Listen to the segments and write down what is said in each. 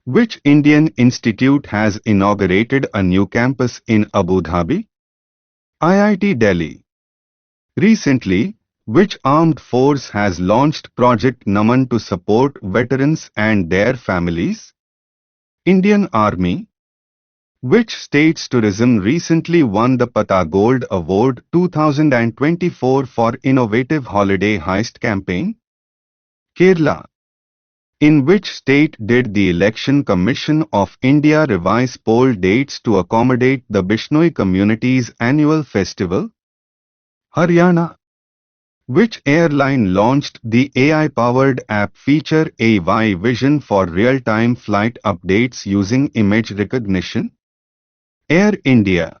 Which Indian institute has inaugurated a new campus in Abu Dhabi? IIT Delhi. Recently, which armed force has launched Project Naman to support veterans and their families? Indian Army. Which state's tourism recently won the Pata Gold Award 2024 for Innovative Holiday Heist Campaign? Kerala. In which state did the Election Commission of India revise poll dates to accommodate the Bishnoi community's annual festival? Haryana. Which airline launched the AI-powered app feature AI Vision for real-time flight updates using image recognition? Air India.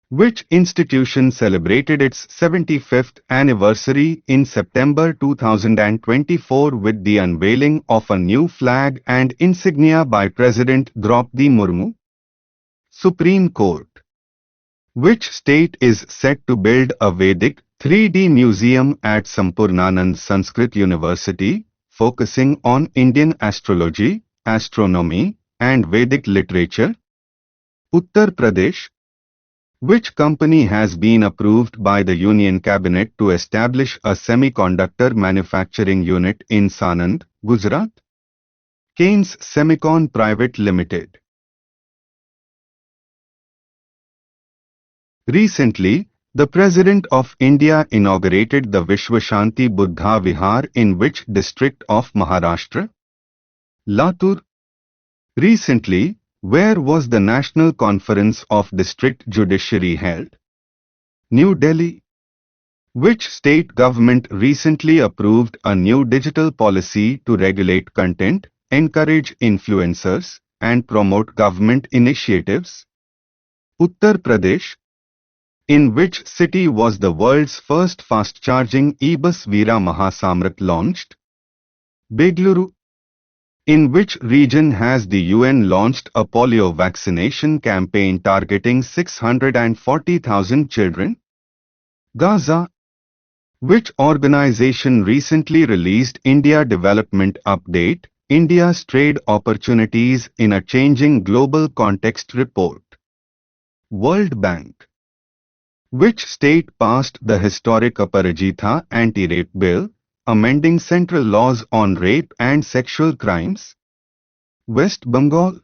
Which institution celebrated its 75th anniversary in September 2024 with the unveiling of a new flag and insignia by President Draupadi Murmu? Supreme Court. Which state is set to build a Vedic 3D museum at Sampurnanand Sanskrit University, focusing on Indian astrology, astronomy, and Vedic literature? Uttar Pradesh. Which company has been approved by the Union Cabinet to establish a semiconductor manufacturing unit in Sanand, Gujarat? Keynes Semicon Private Limited. Recently, the President of India inaugurated the Vishwashanti Buddha Vihar in which district of Maharashtra? Latur. Recently, where was the National Conference of District Judiciary held? New Delhi. Which state government recently approved a new digital policy to regulate content, encourage influencers, and promote government initiatives? Uttar Pradesh. In which city was the world's first fast-charging e-bus Veera Mahasamrat launched? Bengaluru. In which region has the UN launched a polio vaccination campaign targeting 640,000 children? Gaza. Which organization recently released India Development Update, India's Trade Opportunities in a Changing Global Context report? World Bank. Which state passed the historic Aparajitha anti-rape bill, amending central laws on rape and sexual crimes? West Bengal.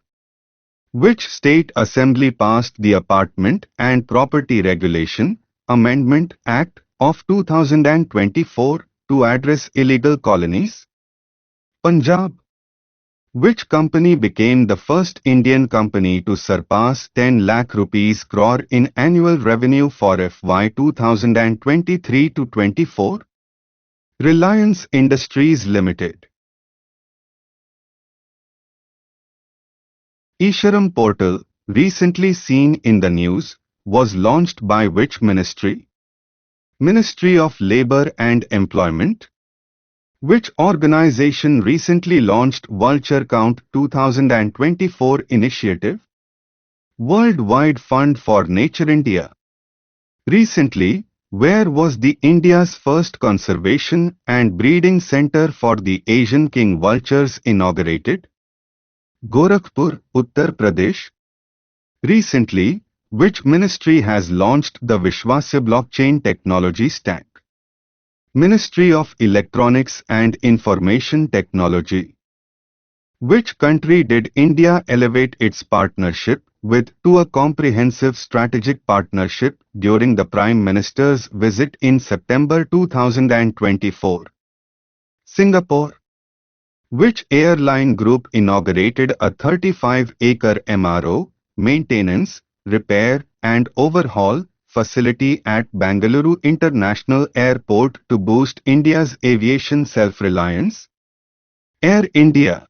Which state assembly passed the Apartment and Property Regulation Amendment Act of 2024 to address illegal colonies? Punjab. Which company became the first Indian company to surpass 10 lakh rupees crore in annual revenue for FY 2023 to 24? Reliance Industries Limited. Isharam portal, recently seen in the news, was launched by which ministry? Ministry of Labour and Employment. Which organization recently launched Vulture Count 2024 initiative? World Wide Fund for Nature India. Recently, where was the India's first conservation and breeding center for the Asian king vultures inaugurated? Gorakhpur, Uttar Pradesh. Recently, which ministry has launched the Vishwasya blockchain technology stack? Ministry of Electronics and Information Technology. Which country did India elevate its partnership with to a comprehensive strategic partnership during the Prime Minister's visit in September 2024? Singapore. Which airline group inaugurated a 35-acre MRO, maintenance, repair and overhaul facility at Bengaluru International Airport to boost India's aviation self-reliance? Air India.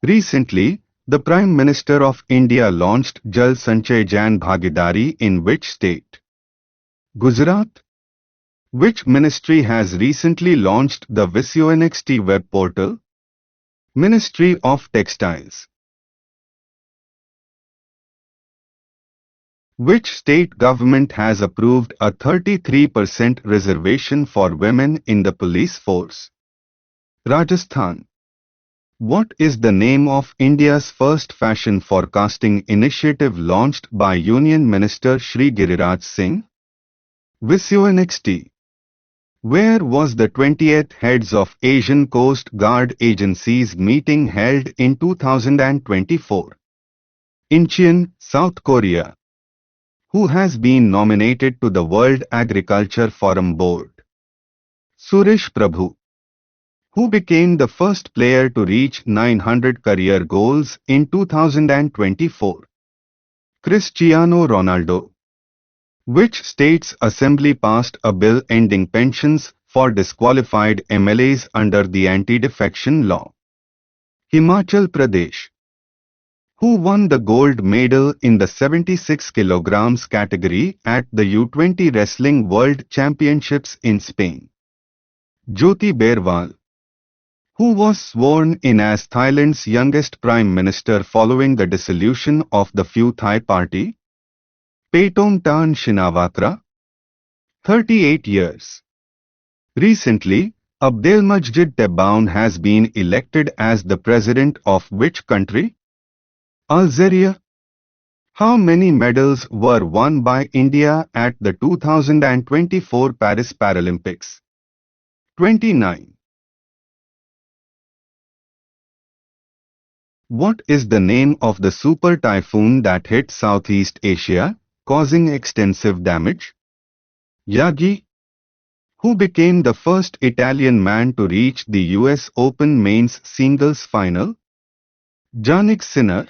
Recently, the Prime Minister of India launched Jal Sanchay Jan Bhagidari in which state? Gujarat. Which ministry has recently launched the VisyoNXT web portal? Ministry of Textiles. Which state government has approved a 33% reservation for women in the police force? Rajasthan. What is the name of India's first fashion forecasting initiative launched by Union Minister Shri Giriraj Singh? VisUNXT. Where was the 20th Heads of Asian Coast Guard Agencies meeting held in 2024? Incheon, South Korea. Who has been nominated to the World Agriculture Forum Board? Suresh Prabhu. Who became the first player to reach 900 career goals in 2024? Cristiano Ronaldo. Which state's assembly passed a bill ending pensions for disqualified MLAs under the anti-defection law? Himachal Pradesh. Who won the gold medal in the 76 kilograms category at the U20 Wrestling World Championships in Spain? Jyoti Berwal. Who was sworn in as Thailand's youngest prime minister following the dissolution of the Pheu Thai party? Paetongtarn Shinawatra. 38 years. Recently, Abdelmajid Tebboune has been elected as the president of which country? Algeria. How many medals were won by India at the 2024 Paris Paralympics? 29. What is the name of the super typhoon that hit Southeast Asia, causing extensive damage? Yagi. Who became the first Italian man to reach the US Open men's singles final? Jannik Sinner.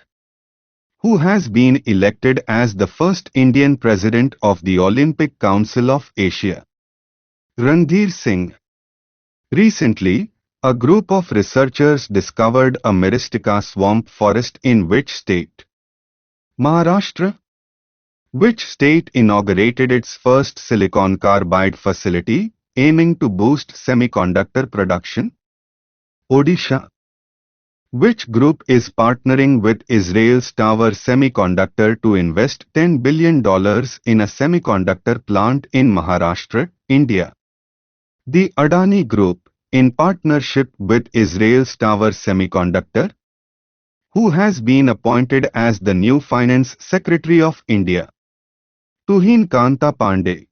Who has been elected as the first Indian president of the Olympic Council of Asia? Randhir Singh. Recently, a group of researchers discovered a Myristica swamp forest in which state? Maharashtra. Which state inaugurated its first silicon carbide facility, aiming to boost semiconductor production? Odisha. Which group is partnering with Israel's Tower Semiconductor to invest $10 billion in a semiconductor plant in Maharashtra, India? The Adani Group, in partnership with Israel's Tower Semiconductor. Who has been appointed as the new Finance Secretary of India? Tuhin Kanta Pandey.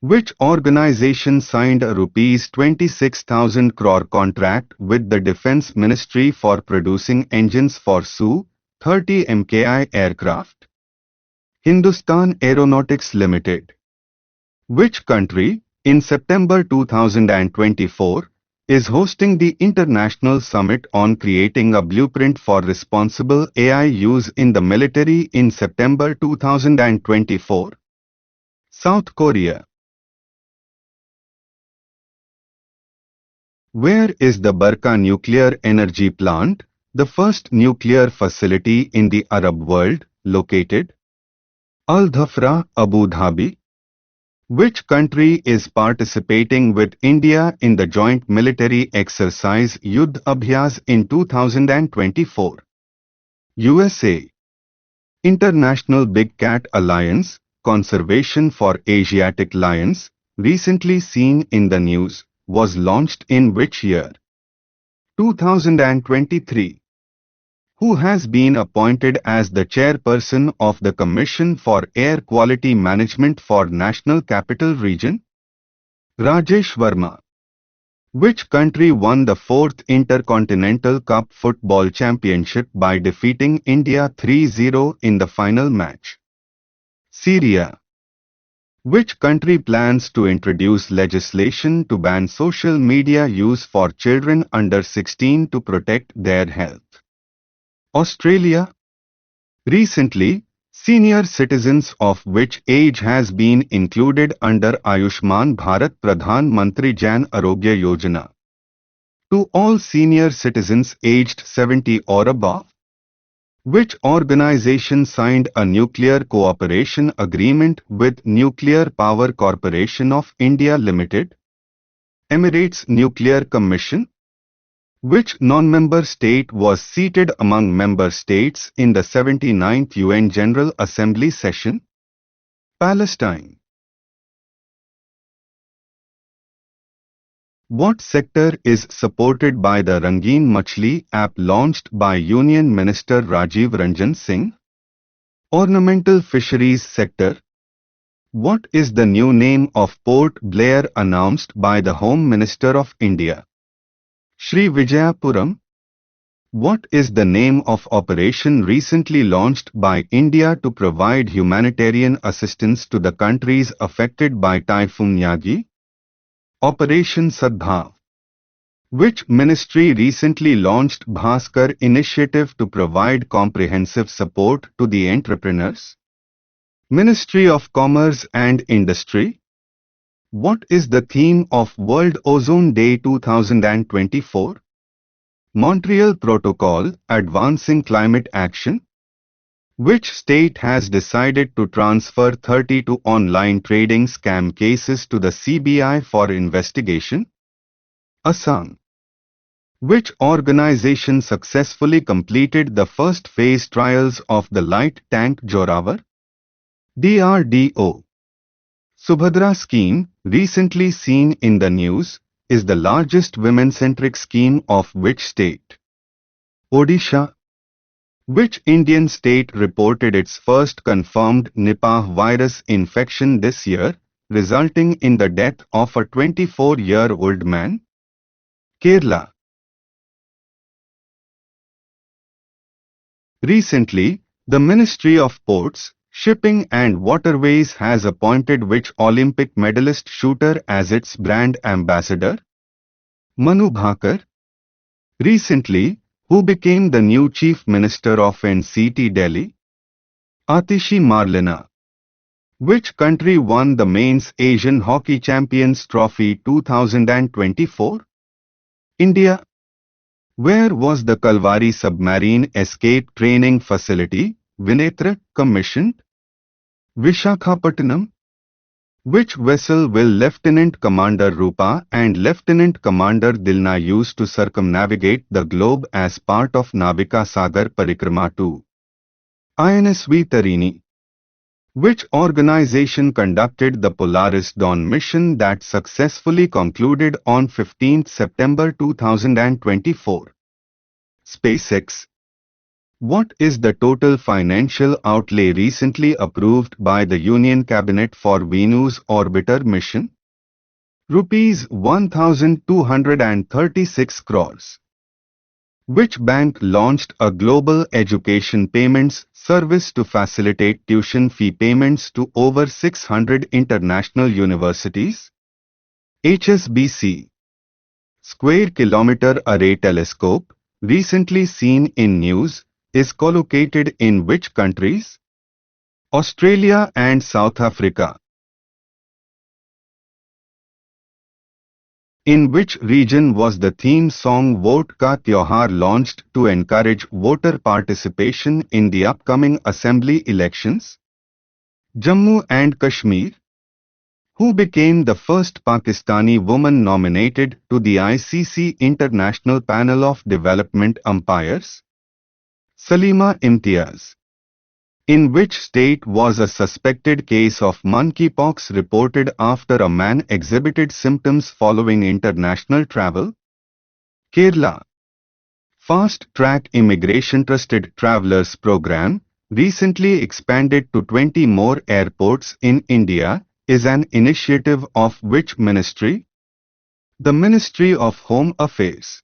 Which organization signed a Rs 26,000 crore contract with the Defence Ministry for producing engines for Su-30 MKI aircraft? Hindustan Aeronautics Limited. Which country, in September 2024, is hosting the International Summit on Creating a Blueprint for Responsible AI Use in the Military in September 2024? South Korea. Where is the Barka nuclear energy plant, the first nuclear facility in the Arab world, located? Al Dhafra, Abu Dhabi. Which country is participating with India in the joint military exercise Yuddh Abhyas in 2024? USA. International Big Cat Alliance, Conservation for Asiatic Lions, recently seen in the news, was launched in which year? 2023. Who has been appointed as the chairperson of the Commission for Air Quality Management for National Capital Region? Rajesh Verma. Which country won the 4th Intercontinental Cup Football Championship by defeating India 3-0 in the final match? Syria. Which country plans to introduce legislation to ban social media use for children under 16 to protect their health? Australia. Recently, senior citizens of which age has been included under Ayushman Bharat Pradhan Mantri Jan Arogya Yojana? To all senior citizens aged 70 or above. Which organization signed a nuclear cooperation agreement with Nuclear Power Corporation of India Limited? Emirates Nuclear Commission. Which non-member state was seated among member states in the 79th UN General Assembly session? Palestine. What sector is supported by the Rangeen Machli app launched by Union Minister Rajiv Ranjan Singh? Ornamental fisheries sector. What is the new name of Port Blair announced by the Home Minister of India? Sri Vijayapuram. What is the name of operation recently launched by India to provide humanitarian assistance to the countries affected by Typhoon Yagi? Operation Sadbhav. Which ministry recently launched Bhaskar initiative to provide comprehensive support to the entrepreneurs? Ministry of Commerce and Industry. What is the theme of World Ozone Day 2024? Montreal Protocol, Advancing Climate Action. Which state has decided to transfer 32 online trading scam cases to the CBI for investigation? Assam. Which organization successfully completed the first phase trials of the light tank Joravar? DRDO. Subhadra scheme, recently seen in the news, is the largest women-centric scheme of which state? Odisha. Which Indian state reported its first confirmed Nipah virus infection this year, resulting in the death of a 24-year-old man? Kerala. Recently, the Ministry of Ports, Shipping and Waterways has appointed which Olympic medalist shooter as its brand ambassador? Manu Bhakar. Recently, who became the new Chief Minister of NCT Delhi? Atishi Marlina. Which country won the Men's Asian Hockey Champions Trophy 2024? India. Where was the Kalvari Submarine Escape Training Facility, Vinetra, commissioned? Vishakhapatnam. Which vessel will Lieutenant Commander Rupa and Lieutenant Commander Dilna use to circumnavigate the globe as part of Navika Sagar Parikrama 2? INSV Tarini. Which organization conducted the Polaris Dawn mission that successfully concluded on 15 September 2024? SpaceX. What is the total financial outlay recently approved by the Union Cabinet for Venus Orbiter mission? Rupees 1,236 crores. Which bank launched a global education payments service to facilitate tuition fee payments to over 600 international universities? HSBC. Square Kilometre Array Telescope, recently seen in news, is collocated in which countries? Australia and South Africa. In which region was the theme song Vote Ka Tyohar launched to encourage voter participation in the upcoming assembly elections? Jammu and Kashmir. Who became the first Pakistani woman nominated to the ICC International Panel of Development Umpires? Salima Imtiaz. In which state was a suspected case of monkeypox reported after a man exhibited symptoms following international travel? Kerala. Fast Track Immigration Trusted Travelers Program, recently expanded to 20 more airports in India, is an initiative of which ministry? The Ministry of Home Affairs.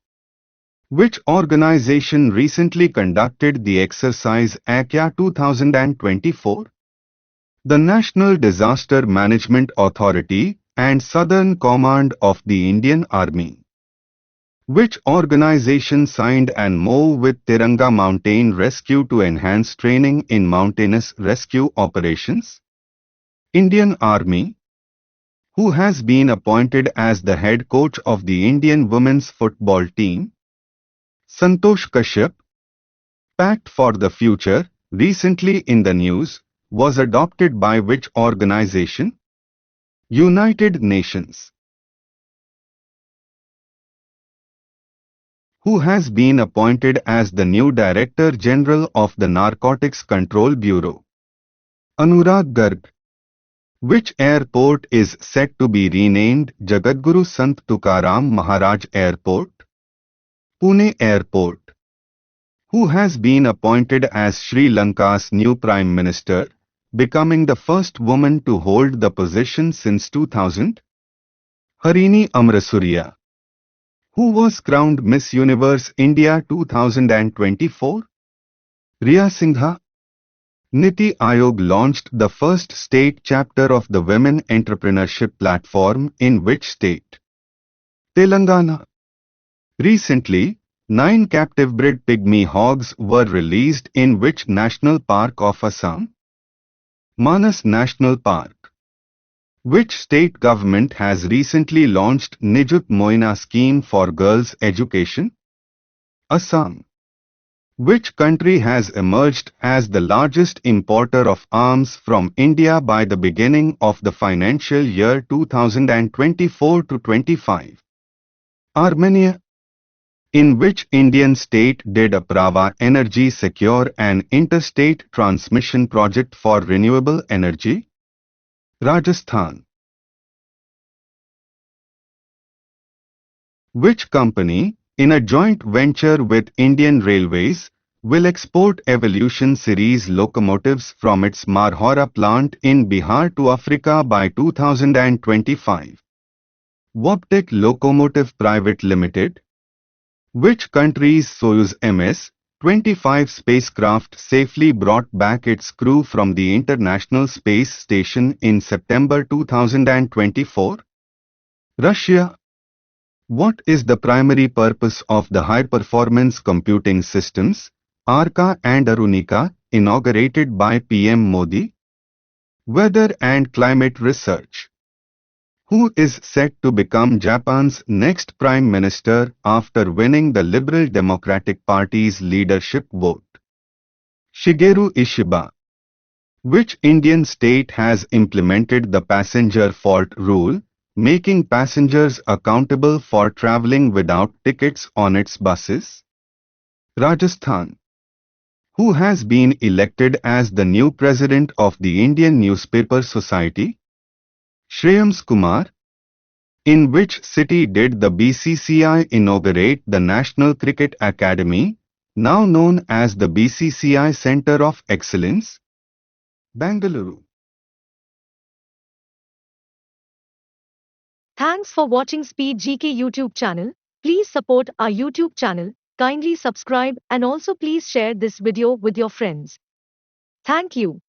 Which organization recently conducted the exercise ACYA 2024? The National Disaster Management Authority and Southern Command of the Indian Army. Which organization signed an MoU with Tiranga Mountain Rescue to enhance training in mountainous rescue operations? Indian Army. Who has been appointed as the head coach of the Indian women's football team? Santosh Kashyap. Pact for the Future, recently in the news, was adopted by which organization? United Nations. Who has been appointed as the new Director General of the Narcotics Control Bureau? Anurag Garg. Which airport is set to be renamed Jagadguru Sant Tukaram Maharaj Airport? Pune Airport. Who has been appointed as Sri Lanka's new Prime Minister, becoming the first woman to hold the position since 2000? Harini Amrasuriya. Who was crowned Miss Universe India 2024? Riya Singha. Niti Aayog launched the first state chapter of the Women Entrepreneurship Platform in which state? Telangana. Recently, 9 captive-bred pygmy hogs were released in which national park of Assam? Manas National Park. Which state government has recently launched Nijut Moina scheme for girls' education? Assam. Which country has emerged as the largest importer of arms from India by the beginning of the financial year 2024 to 25? Armenia. In which Indian state did Apraava Energy secure an interstate transmission project for renewable energy? Rajasthan. Which company, in a joint venture with Indian Railways, will export Evolution Series locomotives from its Marhora plant in Bihar to Africa by 2025? Wabtec Locomotive Private Limited. Which country's Soyuz MS-25 spacecraft safely brought back its crew from the International Space Station in September 2024? Russia. What is the primary purpose of the high-performance computing systems, Arka and Arunika, inaugurated by PM Modi? Weather and climate research. Who is set to become Japan's next Prime Minister after winning the Liberal Democratic Party's leadership vote? Shigeru Ishiba. Which Indian state has implemented the passenger fault rule, making passengers accountable for travelling without tickets on its buses? Rajasthan. Who has been elected as the new president of the Indian Newspaper Society? Shreyams Kumar. In which city did the BCCI inaugurate the National Cricket Academy, now known as the BCCI Centre of Excellence? Bengaluru. Thanks for watching Speed GK YouTube channel. Please support our YouTube channel, kindly subscribe and also please share this video with your friends. Thank you.